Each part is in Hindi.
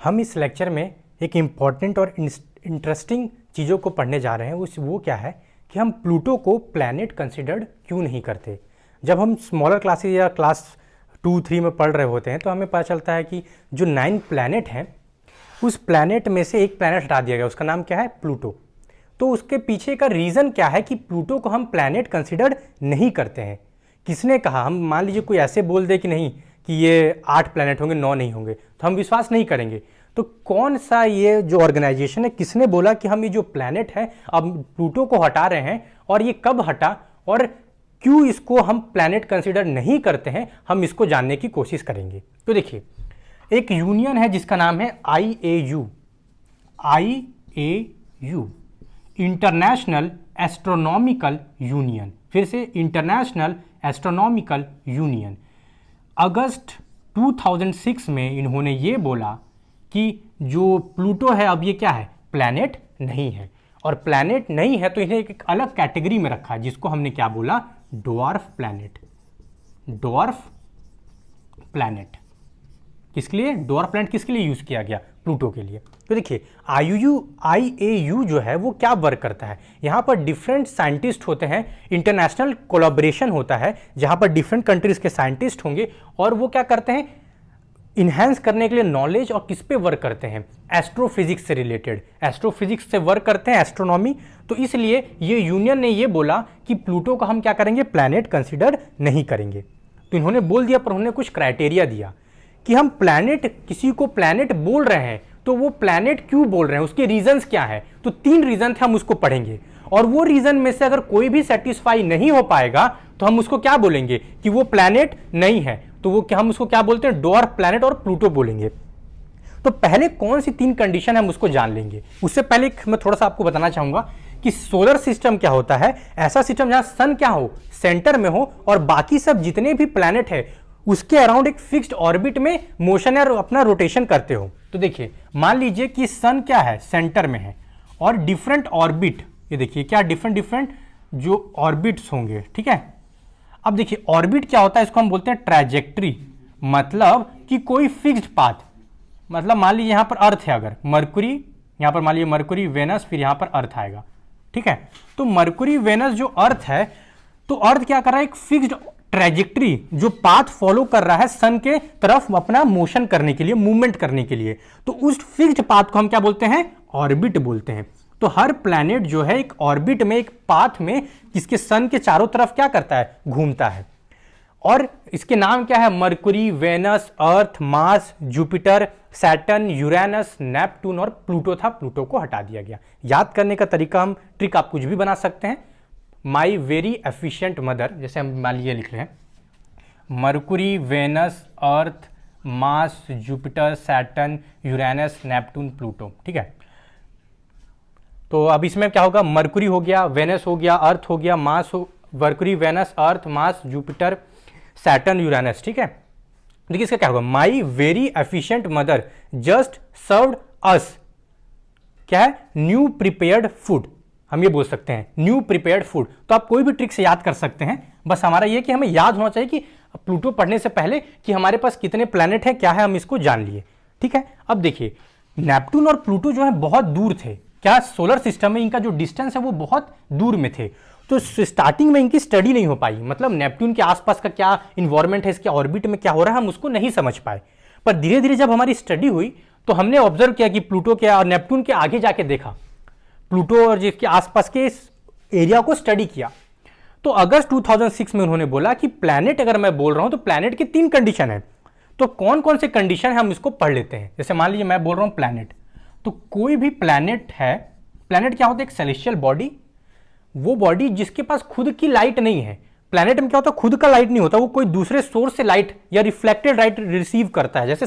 हम इस लेक्चर में एक इम्पॉर्टेंट और इंटरेस्टिंग चीज़ों को पढ़ने जा रहे हैं। वो क्या है कि हम प्लूटो को प्लैनेट कंसिडर्ड क्यों नहीं करते। जब हम स्मॉलर क्लासेस या क्लास 2-3 में पढ़ रहे होते हैं तो हमें पता चलता है कि जो 9 प्लैनेट हैं उस प्लैनेट में से एक प्लैनेट हटा दिया गया, उसका नाम क्या है, प्लूटो। तो उसके पीछे का रीज़न क्या है कि प्लूटो को हम प्लैनेट कंसिडर्ड नहीं करते हैं। किसने कहा? हम मान लीजिए कोई ऐसे बोल दे कि नहीं कि ये 8 प्लैनेट होंगे, 9 नहीं होंगे, तो हम विश्वास नहीं करेंगे। तो कौन सा ये जो ऑर्गेनाइजेशन है, किसने बोला कि हम ये जो प्लैनेट है अब प्लूटो को हटा रहे हैं, और ये कब हटा और क्यों इसको हम प्लैनेट कंसिडर नहीं करते हैं, हम इसको जानने की कोशिश करेंगे। तो देखिए, एक यूनियन है जिसका नाम है IAU, इंटरनेशनल एस्ट्रोनॉमिकल यूनियन। फिर से इंटरनेशनल एस्ट्रोनॉमिकल यूनियन। अगस्त 2006 में इन्होंने ये बोला कि जो प्लूटो है अब ये क्या है, प्लैनेट नहीं है। और प्लैनेट नहीं है तो इन्हें एक अलग कैटेगरी में रखा है जिसको हमने क्या बोला, ड्वार्फ प्लैनेट। ड्वार्फ प्लैनेट किसके लिए, ड्वार्फ प्लैनेट किसके लिए यूज किया गया, प्लूटो के लिए। तो देखिए, IAU जो है वो क्या वर्क करता है, यहाँ पर डिफरेंट साइंटिस्ट होते हैं, इंटरनेशनल कोलैबोरेशन होता है जहाँ पर डिफरेंट कंट्रीज के साइंटिस्ट होंगे और वो क्या करते हैं, इन्हेंस करने के लिए नॉलेज, और किस पे वर्क करते हैं, एस्ट्रोफिजिक्स से रिलेटेड, एस्ट्रोफिजिक्स से वर्क करते हैं, एस्ट्रोनॉमी। तो इसलिए ये यूनियन ने ये बोला कि प्लूटो का हम क्या करेंगे, प्लैनेट कंसिडर नहीं करेंगे। तो इन्होंने बोल दिया, पर उन्होंने कुछ क्राइटेरिया दिया कि हम प्लैनेट, किसी को प्लैनेट बोल रहे हैं तो वो प्लैनेट क्यों बोल रहे हैं, उसके रीजंस क्या है। तो 3 रीजन थे, हम उसको पढ़ेंगे, और वो रीजन में से अगर कोई भी सेटिस्फाई नहीं हो पाएगा तो हम उसको क्या बोलेंगे कि वो प्लैनेट नहीं है। तो वो क्या, हम उसको क्या बोलते हैं, ड्वार्फ प्लैनेट और प्लूटो बोलेंगे। तो पहले कौन सी 3 कंडीशन है हम उसको जान लेंगे। उससे पहले मैं थोड़ा सा आपको बताना चाहूंगा कि सोलर सिस्टम क्या होता है। ऐसा सिस्टम जहां सन क्या हो, सेंटर में हो, और बाकी सब जितने भी प्लैनेट है उसके अराउंड एक फिक्स्ड ऑर्बिट में मोशन या अपना रोटेशन करते हो। तो देखिए, मान लीजिए कि सन क्या है, सेंटर में है, और डिफरेंट ऑर्बिट, ये देखिए क्या डिफरेंट जो ऑर्बिट्स होंगे, ठीक है। अब देखिए, ऑर्बिट क्या होता है, इसको हम बोलते हैं ट्रैजेक्टरी, मतलब कि कोई फिक्स्ड पाथ। मतलब मान लीजिए यहां पर अर्थ है, अगर मरकुरी, यहां पर मान लीजिए मरकुरी, वेनस, फिर यहां पर अर्थ आएगा, ठीक है। तो मरकुरी, वेनस जो अर्थ है, तो अर्थ क्या कर रहा है, एक फिक्स्ड ट्रैजेक्टरी, जो पाथ फॉलो कर रहा है सन के तरफ अपना मोशन करने के लिए, मूवमेंट करने के लिए। तो उस फिक्स्ड पाथ को हम क्या बोलते हैं, ऑर्बिट बोलते हैं। तो हर प्लैनेट जो है एक ऑर्बिट में, एक पाथ में, किसके, सन के चारों तरफ क्या करता है, घूमता है। और इसके नाम क्या है, Mercury, Venus, Earth, Mars, Jupiter, Saturn, Uranus, नेपटून और प्लूटो था। प्लूटो को हटा दिया गया। याद करने का तरीका, हम ट्रिक आप कुछ भी बना सकते हैं। माई वेरी एफिशिएंट मदर, जैसे हम मान लीजिए लिख रहे हैं, Mercury, Venus, Earth, Mars, Jupiter, Saturn, Uranus, Neptune, Pluto, ठीक है। तो अब इसमें क्या होगा, मरकुरी हो गया, वेनस हो गया, अर्थ हो गया, मार्स हो, Mercury, Venus, Earth, Mars, Jupiter, Saturn, Uranus, ठीक है। देखिए इसका क्या होगा, my very efficient mother just served us, क्या है, न्यू प्रिपेयर्ड फूड। हम ये बोल सकते हैं न्यू प्रिपेयर्ड फूड। तो आप कोई भी ट्रिक से याद कर सकते हैं, बस हमारा ये कि हमें याद होना चाहिए कि प्लूटो पढ़ने से पहले कि हमारे पास कितने प्लैनेट हैं, क्या है, हम इसको जान लिए, ठीक है। अब देखिए, नेपटून और प्लूटो जो है बहुत दूर थे, क्या सोलर सिस्टम में इनका जो डिस्टेंस है वो बहुत दूर में थे। तो स्टार्टिंग में इनकी स्टडी नहीं हो पाई, मतलब नेपटून के आसपास का क्या इन्वायरमेंट है, इसके ऑर्बिट में क्या हो रहा है, हम उसको नहीं समझ पाए। पर धीरे धीरे जब हमारी स्टडी हुई तो हमने ऑब्जर्व किया कि प्लूटो के और नेपटून के आगे जाके देखा, प्लूटो और जिसके आसपास के एरिया को स्टडी किया। तो अगस्त 2006 में उन्होंने बोला कि प्लैनेट अगर मैं बोल रहा हूं तो प्लैनेट की 3 कंडीशन है। तो कौन कौन से कंडीशन है हम इसको पढ़ लेते हैं। जैसे मान लीजिए मैं बोल रहा हूं प्लैनेट, तो कोई भी प्लैनेट है, प्लैनेट क्या होता है, एक सेलेस्टियल बॉडी, वो बॉडी जिसके पास खुद की लाइट नहीं है। प्लैनेट में क्या होता है, खुद का लाइट नहीं होता, वो कोई दूसरे सोर्स से लाइट या रिफ्लेक्टेड लाइट रिसीव करता है। जैसे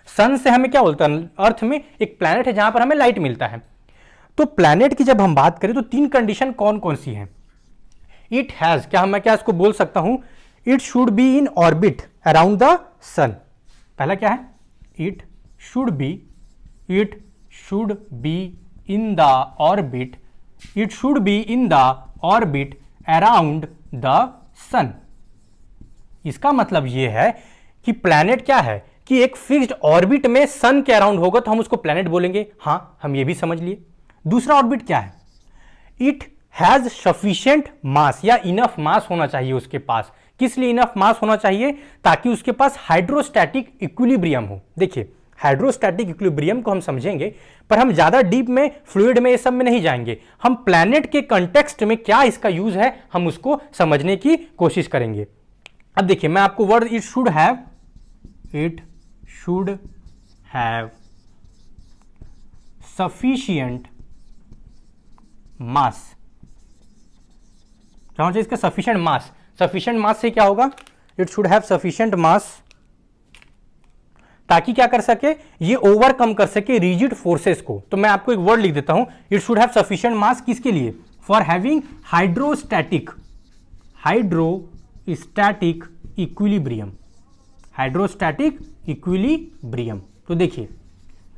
सन से हमें क्या बोलता है, अर्थ में एक प्लैनेट है जहां पर हमें लाइट मिलता है। तो प्लैनेट की जब हम बात करें तो 3 कंडीशन कौन कौन सी हैं। इट हैज, क्या मैं क्या इसको बोल सकता हूं, it should be in orbit around the sun. पहला क्या है, it should be in the orbit, it should be in the orbit around the sun. इसका मतलब यह है कि प्लैनेट क्या है कि एक फिक्स्ड ऑर्बिट में सन के अराउंड होगा तो हम उसको प्लैनेट बोलेंगे। हां, हम ये भी समझ लिए। दूसरा ऑर्बिट क्या है? इट हैज सफिशिएंट मास या इनफ मास होना चाहिए उसके पास। किस लिए इनफ मास होना चाहिए? ताकि उसके पास हाइड्रोस्टैटिक इक्विलिब्रियम हो। देखिए, हाइड्रोस्टैटिक इक्विलिब्रियम को हम समझेंगे, पर हम ज्यादा डीप में फ्लूइड में ये सब में नहीं जाएंगे। हम प्लैनेट के कंटेक्स्ट में क्या इसका यूज है हम उसको समझने की कोशिश करेंगे। अब देखिए, मैं आपको word it should have sufficient mass, क्या होना चाहिए इसका? सफिशिएंट मास। सफिशिएंट मास से क्या होगा? इट शुड हैव सफिशिएंट मास, ताकि क्या कर सके? ये ओवरकम कर सके रिजिड फोर्सेस को। तो मैं आपको एक वर्ड लिख देता हूं, इट शुड हैव सफिशिएंट मास। किसके लिए? For having hydrostatic equilibrium. Hydrostatic equilibrium. तो देखिए,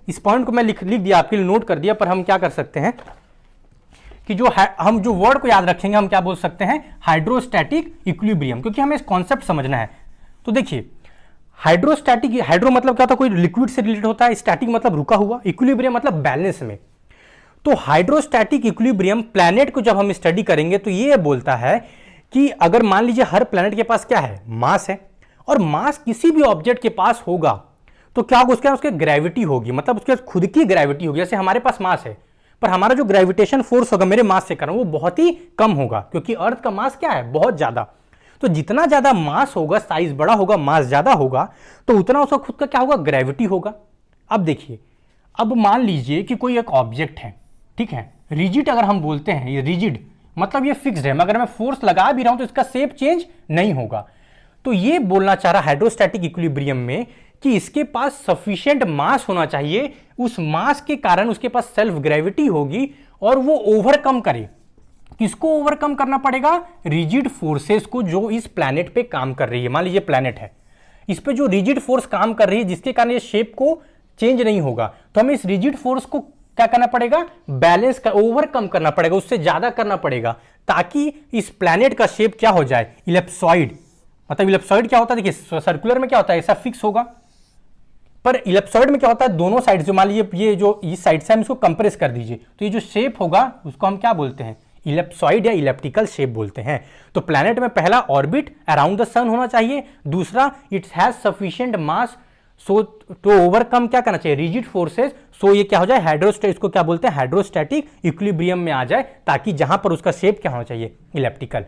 इस पॉइंट को मैं लिख दिया, आपके लिए नोट कर दिया। पर हम क्या कर सकते हैं कि हम जो वर्ड को याद रखेंगे, हम क्या बोल सकते हैं? हाइड्रोस्टैटिक इक्विलिब्रियम, क्योंकि हमें इस कॉन्सेप्ट समझना है। तो देखिए, हाइड्रो मतलब क्या होता है? कोई लिक्विड से रिलेटेड होता है। स्टैटिक मतलब रुका हुआ, इक्विलिब्रियम मतलब बैलेंस में। तो हाइड्रोस्टैटिक इक्विलिब्रियम प्लैनेट को जब हम स्टडी करेंगे तो ये बोलता है कि अगर मान लीजिए हर प्लैनेट के पास क्या है? मास है, और मास किसी भी ऑब्जेक्ट के पास होगा तो क्या होगा? उसके ग्रेविटी होगी, मतलब उसके खुद की ग्रेविटी होगी। जैसे हमारे पास मास है, पर हमारा जो ग्रेविटेशन फोर्स होगा मेरे मास से कारण वो बहुत ही कम होगा, क्योंकि अर्थ का मास क्या है? बहुत ज्यादा। तो जितना ज्यादा मास होगा, साइज बड़ा होगा, मास ज्यादा होगा, तो उतना उसका खुद का क्या होगा? ग्रेविटी होगा। अब देखिए, अब मान लीजिए कि कोई एक ऑब्जेक्ट है, ठीक है, रिजिड अगर हम बोलते हैं, ये रिजिड मतलब ये फिक्स्ड है, मगर मैं फोर्स लगा भी रहा हूं तो इसका शेप चेंज नहीं होगा। तो ये बोलना चाह रहा हाइड्रोस्टैटिक इक्विलिब्रियम में कि इसके पास सफिशिएंट मास होना चाहिए, उस मास के कारण उसके पास सेल्फ ग्रेविटी होगी और वो ओवरकम करे। किसको ओवरकम करना पड़ेगा? रिजिड फोर्सेस को जो इस प्लैनेट पे काम कर रही है। मान लीजिए प्लैनेट है, इस पे जो रिजिड फोर्स काम कर रही है, जिसके कारण ये शेप को चेंज नहीं होगा, तो हमें इस रिजिड फोर्स को क्या करना पड़ेगा? बैलेंस का ओवरकम करना पड़ेगा, उससे ज्यादा करना पड़ेगा, ताकि इस प्लैनेट का शेप क्या हो जाए? इलिप्सॉइड। मतलब इलिप्सॉइड क्या होता है? देखिए, सर्कुलर में क्या होता है? ऐसा फिक्स होगा, पर इलिप्सॉइड में क्या होता है? दोनों साइड से, मान लीजिए ये जो इस साइड से हम इसको कंप्रेस कर दीजिए, तो ये जो शेप होगा उसको हम क्या बोलते हैं? इलिप्सॉइड या इलेप्टिकल शेप बोलते हैं। तो प्लैनेट में पहला ऑर्बिट अराउंड द सन होना चाहिए, दूसरा it has sufficient mass so to overcome क्या करना चाहिए? Rigid forces. सो ये क्या हो जाए? हाइड्रोस्टैटिक, इसको क्या बोलते हैं? हाइड्रोस्टैटिक इक्विलिब्रियम में आ जाए, ताकि जहां पर उसका शेप क्या होना चाहिए? इलेप्टिकल।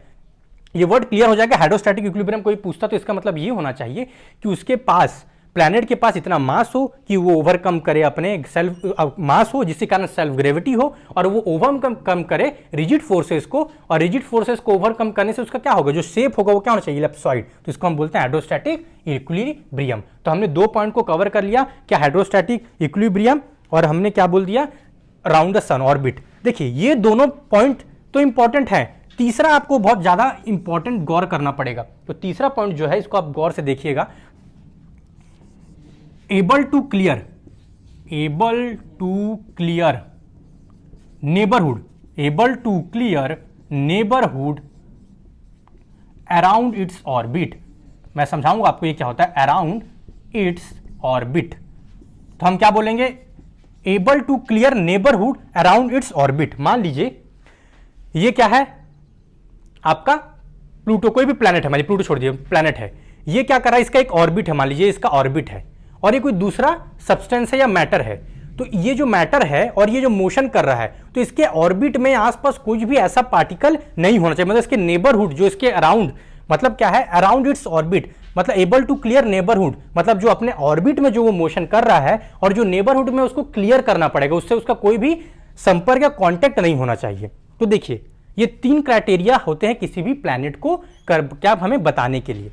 ये वर्ड क्लियर हो जाएगा। हाइड्रोस्टैटिक इक्विलिब्रियम कोई पूछता तो इसका मतलब ये होना चाहिए कि उसके पास, प्लैनेट के पास इतना मास हो कि वो ओवरकम करे अपने सेल्फ मास हो, जिसके कारण सेल्फ ग्रेविटी हो, और वो ओवरकम करे रिजिड फोर्सेस को, और रिजिड फोर्सेस को ओवरकम करने से उसका क्या होगा? जो शेप होगा वो क्या होना चाहिए? इलिप्सॉइड। तो इसको हम बोलते हैं हाइड्रोस्टैटिक इक्विलिब्रियम। तो हमने दो पॉइंट को कवर कर लिया, क्या? हाइड्रोस्टैटिक इक्विलिब्रियम, और हमने क्या बोल दिया? Around the sun orbit. देखिए, ये दोनों पॉइंट तो इंपॉर्टेंट है। तीसरा आपको बहुत ज्यादा इंपॉर्टेंट गौर करना पड़ेगा। तो तीसरा पॉइंट जो है, इसको आप गौर से देखिएगा। able to clear neighborhood around its orbit। मैं समझाऊंगा आपको ये क्या होता है अराउंड इट्स ऑर्बिट। तो हम क्या बोलेंगे? Able to clear neighbourhood around its orbit. मान लीजिए ये क्या है आपका? प्लूटो। कोई भी प्लैनेट है, मान लीजिए प्लूटो छोड़ दिए, प्लैनेट है, ये क्या कर रहा है? इसका एक ऑर्बिट है, मान लीजिए इसका ऑर्बिट है, और ये कोई दूसरा सब्सटेंस है या मैटर है। तो ये जो मैटर है और ये जो मोशन कर रहा है, तो इसके ऑर्बिट में आसपास कुछ भी ऐसा पार्टिकल नहीं होना चाहिए। मतलब इसके नेबरहुड, जो इसके अराउंड, मतलब क्या है? अराउंड इट्स ऑर्बिट, मतलब एबल टू क्लियर नेबरहुड, मतलब जो अपने ऑर्बिट में जो वो मोशन कर रहा है और जो नेबरहुड में उसको क्लियर करना पड़ेगा, उससे उसका कोई भी संपर्क या कॉन्टेक्ट नहीं होना चाहिए। तो देखिए, ये तीन क्राइटेरिया होते हैं किसी भी प्लैनेट को क्या हमें बताने के लिए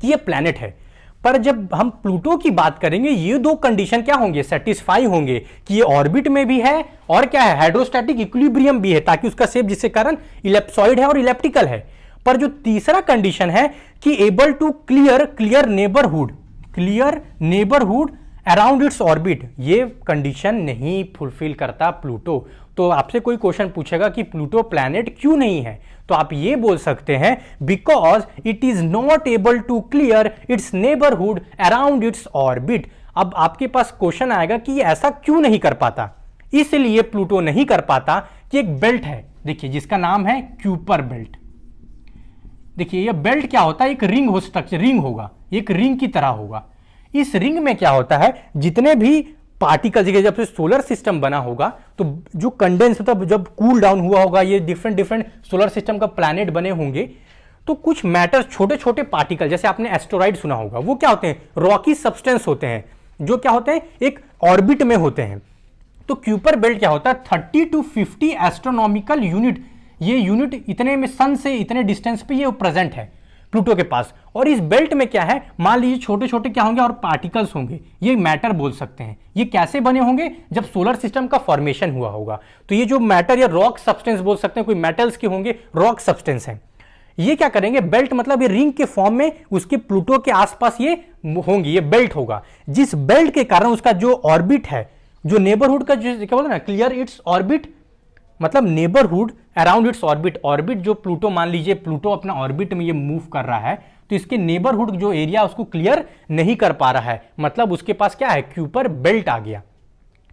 कि ये प्लैनेट है। पर जब हम प्लूटो की बात करेंगे, ये दो कंडीशन क्या होंगे? सेटिस्फाई होंगे कि ये ऑर्बिट में भी है और क्या है? हाइड्रोस्टैटिक इक्विलिब्रियम भी है, ताकि उसका शेप जिसके कारण इलिप्सॉइड है और इलेप्टिकल है। पर जो तीसरा कंडीशन है कि able to clear neighbourhood around its orbit, ये कंडीशन नहीं फुलफिल करता प्लूटो। तो आपसे कोई क्वेश्चन पूछेगा कि प्लूटो प्लैनेट क्यों नहीं है, तो आप ये बोल सकते हैं because it is not able to clear its neighbourhood around its orbit. अब आपके पास क्वेश्चन आएगा कि ये ऐसा क्यों नहीं कर पाता। इसलिए प्लूटो नहीं कर पाता कि एक बेल्ट है, देखिए जिसका नाम है क्यूपर बेल्ट। देखिए ये बेल्ट क्या होता है, एक रिंग हो, स्ट्रक्चर रिंग होगा, एक रिंग की तरह होगा। इस रिंग में क्या होता है, जितने भी पार्टिकल, जब से सोलर सिस्टम बना होगा तो जो कंडेंस मतलब जब कूल डाउन हुआ होगा, ये डिफरेंट डिफरेंट सोलर सिस्टम का प्लैनेट बने होंगे, तो कुछ मैटर छोटे छोटे पार्टिकल, जैसे आपने एस्टेरॉइड सुना होगा, वो क्या होते हैं, रॉकी सब्सटेंस होते हैं, जो क्या होते हैं एक ऑर्बिट में होते हैं। तो क्यूपर बेल्ट क्या होता है, 30 to 50 एस्ट्रोनॉमिकल यूनिट, ये यूनिट इतने में सन से इतने डिस्टेंस पे ये प्रेजेंट है प्लूटो के पास। और इस बेल्ट में क्या है, मान लीजिए छोटे छोटे क्या होंगे और पार्टिकल्स होंगे, ये मैटर बोल सकते हैं। ये कैसे बने होंगे, जब सोलर सिस्टम का फॉर्मेशन हुआ होगा। तो ये जो मैटर या रॉक सब्सटेंस बोल सकते हैं, कोई मेटल्स के होंगे, रॉक सब्सटेंस है। ये क्या करेंगे, बेल्ट मतलब ये रिंग के फॉर्म में उसके प्लूटो के आसपास ये होंगी, ये बेल्ट होगा। जिस बेल्ट के कारण उसका जो ऑर्बिट है, जो नेबरहुड का जो क्या बोलते हैं ना, क्लियर इट्स ऑर्बिट, मतलब neighbourhood around its orbit. Orbit जो प्लूटो, मान लीजिए प्लूटो अपना ऑर्बिट में ये मूव कर रहा है, तो इसके नेबरहुड जो एरिया उसको क्लियर नहीं कर पा रहा है, मतलब उसके पास क्या है, क्यूपर बेल्ट आ गया।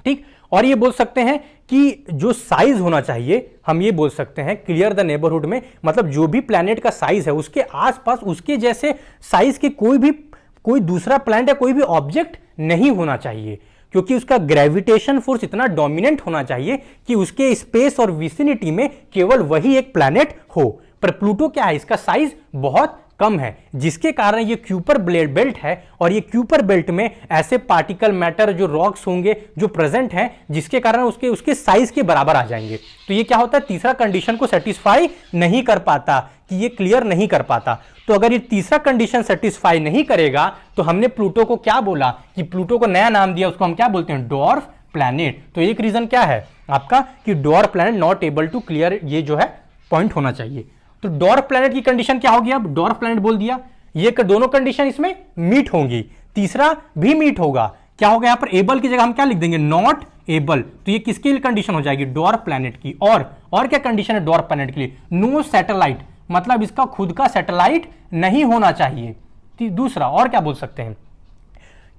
ठीक, और ये बोल सकते हैं कि जो साइज होना चाहिए, हम ये बोल सकते हैं क्लियर द नेबरहुड में, मतलब जो भी प्लैनेट का साइज है उसके आसपास उसके जैसे साइज के कोई दूसरा प्लैनेट या कोई भी ऑब्जेक्ट नहीं होना चाहिए, क्योंकि उसका ग्रेविटेशन फोर्स इतना डोमिनेंट होना चाहिए कि उसके स्पेस और विसिनिटी में केवल वही एक प्लैनेट हो। पर प्लूटो क्या है, इसका साइज बहुत कम है, जिसके कारण ये क्यूपर बेल्ट है। और ये क्यूपर बेल्ट में ऐसे पार्टिकल मैटर जो रॉक्स होंगे जो प्रेजेंट हैं, जिसके कारण उसके साइज के बराबर आ जाएंगे। तो ये क्या होता है, तीसरा कंडीशन को सेटिस्फाई नहीं कर पाता, कि ये क्लियर नहीं कर पाता। तो अगर ये तीसरा कंडीशन सेटिस्फाई नहीं करेगा, तो हमने प्लूटो को क्या बोला, कि प्लूटो को नया नाम दिया, उसको हम क्या बोलते हैं, डॉर्फ प्लैनेट। तो एक रीजन क्या है आपका, कि dwarf planet not able to clear, ये जो है पॉइंट होना चाहिए। तो डॉर्फ प्लैनेट की कंडीशन क्या होगी, अब डॉर्फ प्लैनेट बोल दिया, ये दोनों कंडीशन इसमें मीट होंगी, तीसरा भी मीट होगा। क्या होगा यहां पर, एबल की जगह हम क्या लिख देंगे, नॉट एबल। तो ये किसके लिए कंडीशन हो जाएगी, डॉर्फ प्लैनेट की। और क्या कंडीशन है डॉर्फ प्लैनेट के लिए, नो सैटेलाइट, मतलब इसका खुद का सैटेलाइट नहीं होना चाहिए। दूसरा और क्या बोल सकते हैं,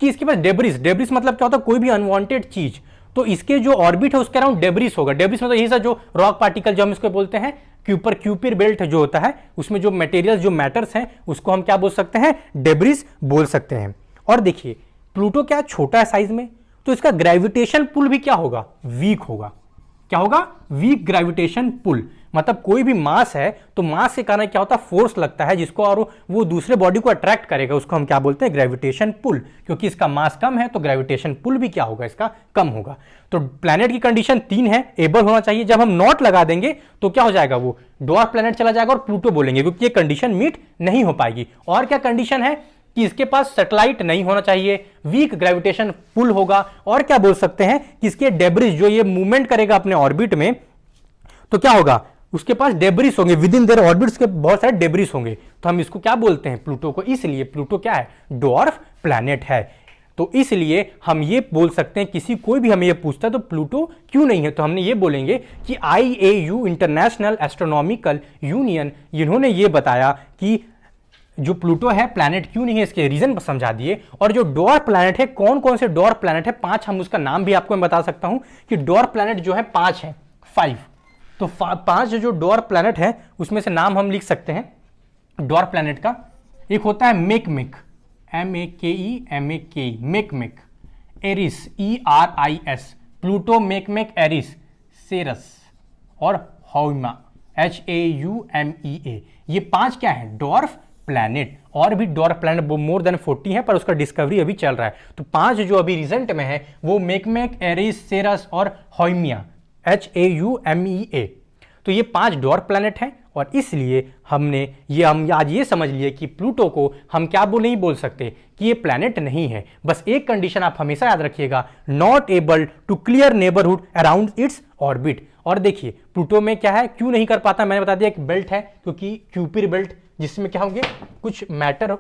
कि इसके पास डेब्रिस मतलब क्या होता है, कोई भी अनवांटेड चीज, तो इसके जो ऑर्बिट है उसके अराउंड डेब्रिस होगा। डेब्रिस मतलब यही सा जो रॉक पार्टिकल जो हम इसको बोलते हैं, क्यूपर बेल्ट जो होता है, उसमें जो मटेरियल जो मैटर्स हैं उसको हम क्या बोल सकते हैं, डेब्रिस बोल सकते हैं। और देखिए प्लूटो क्या छोटा है साइज में, तो इसका ग्रेविटेशन पुल भी क्या होगा, वीक होगा। क्या होगा, वीक ग्रेविटेशन पुल, मतलब कोई भी मास है तो मास के कारण क्या होता है, फोर्स लगता है जिसको, और वो दूसरे बॉडी को अट्रैक्ट करेगा, उसको हम क्या बोलते हैं, ग्रेविटेशन पुल। क्योंकि इसका मास कम है तो ग्रेविटेशन पुल भी क्या होगा, इसका कम होगा। तो प्लैनेट की कंडीशन 3 है, एबल होना चाहिए। जब हम नॉट लगा देंगे तो क्या हो जाएगा, वो डॉर्फ प्लैनेट चला जाएगा और प्लूटो बोलेंगे, क्योंकि ये कंडीशन मीट नहीं हो पाएगी। और क्या कंडीशन है, कि इसके पास सैटेलाइट नहीं होना चाहिए, वीक ग्रेविटेशन पुल होगा। और क्या बोल सकते हैं, कि इसके डेब्रिस, जो ये मूवमेंट करेगा अपने ऑर्बिट में, तो क्या होगा, उसके पास डेब्रिस होंगे, विद इन देयर ऑर्बिट्स के बहुत सारे डेब्रिस होंगे। तो हम इसको क्या बोलते हैं, प्लूटो को। इसलिए प्लूटो क्या है, डॉर्फ प्लैनेट है। तो इसलिए हम ये बोल सकते हैं, कोई भी हमें ये पूछता है तो प्लूटो क्यों नहीं है, तो हमने ये बोलेंगे कि IAU इंटरनेशनल एस्ट्रोनॉमिकल यूनियन, इन्होंने ये बताया कि जो प्लूटो है प्लैनेट क्यों नहीं है, इसके रीजन समझा दिए। और जो डॉर्फ प्लैनेट है, कौन कौन से डॉर्फ प्लैनेट है, 5, हम उसका नाम भी आपको मैं बता सकता हूं, कि डॉर्फ प्लैनेट जो है 5 है, 5। तो 5 जो डॉर्फ प्लैनेट है उसमें से नाम हम लिख सकते हैं डॉर्फ प्लैनेट का। एक होता है Makemake, MEKE, Makemake, Eris, ERIS, Pluto, Makemake, Eris, Ceres और हौमा, HAUMEA। ये 5 क्या है, डॉर्फ प्लैनेट। और भी डॉर्फ प्लैनेट मोर देन 40 है, पर उसका डिस्कवरी अभी चल रहा है। तो 5 जो अभी रिसेंट में है वो मेकमेक, एरिस, सेरस और हौमिया, HAUMEA। तो ये 5 डॉर्फ प्लैनेट हैं। और इसलिए हम आज ये समझ लिए कि प्लूटो को हम क्या नहीं बोल सकते, कि ये प्लैनेट नहीं है। बस एक कंडीशन आप हमेशा याद रखिएगा, not able to clear neighbourhood around its orbit. और देखिए प्लूटो में क्या है, क्यों नहीं कर पाता, मैंने बता दिया, एक बेल्ट है, क्योंकि क्यूपिर बेल्ट, जिसमें क्या होंगे, कुछ मैटर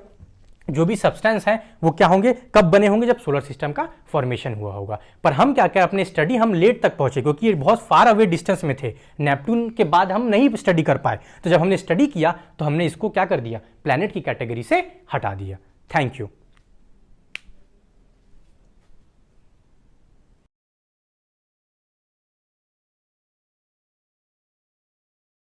जो भी सब्सटेंस है वो क्या होंगे, कब बने होंगे, जब सोलर सिस्टम का फॉर्मेशन हुआ होगा। पर हम क्या क्या अपने स्टडी हम लेट तक पहुंचे क्योंकि ये बहुत फार अवे डिस्टेंस में थे, नेपट्टून के बाद हम नहीं स्टडी कर पाए। तो जब हमने स्टडी किया तो हमने इसको क्या कर दिया, प्लैनेट की कैटेगरी से हटा दिया। Thank you.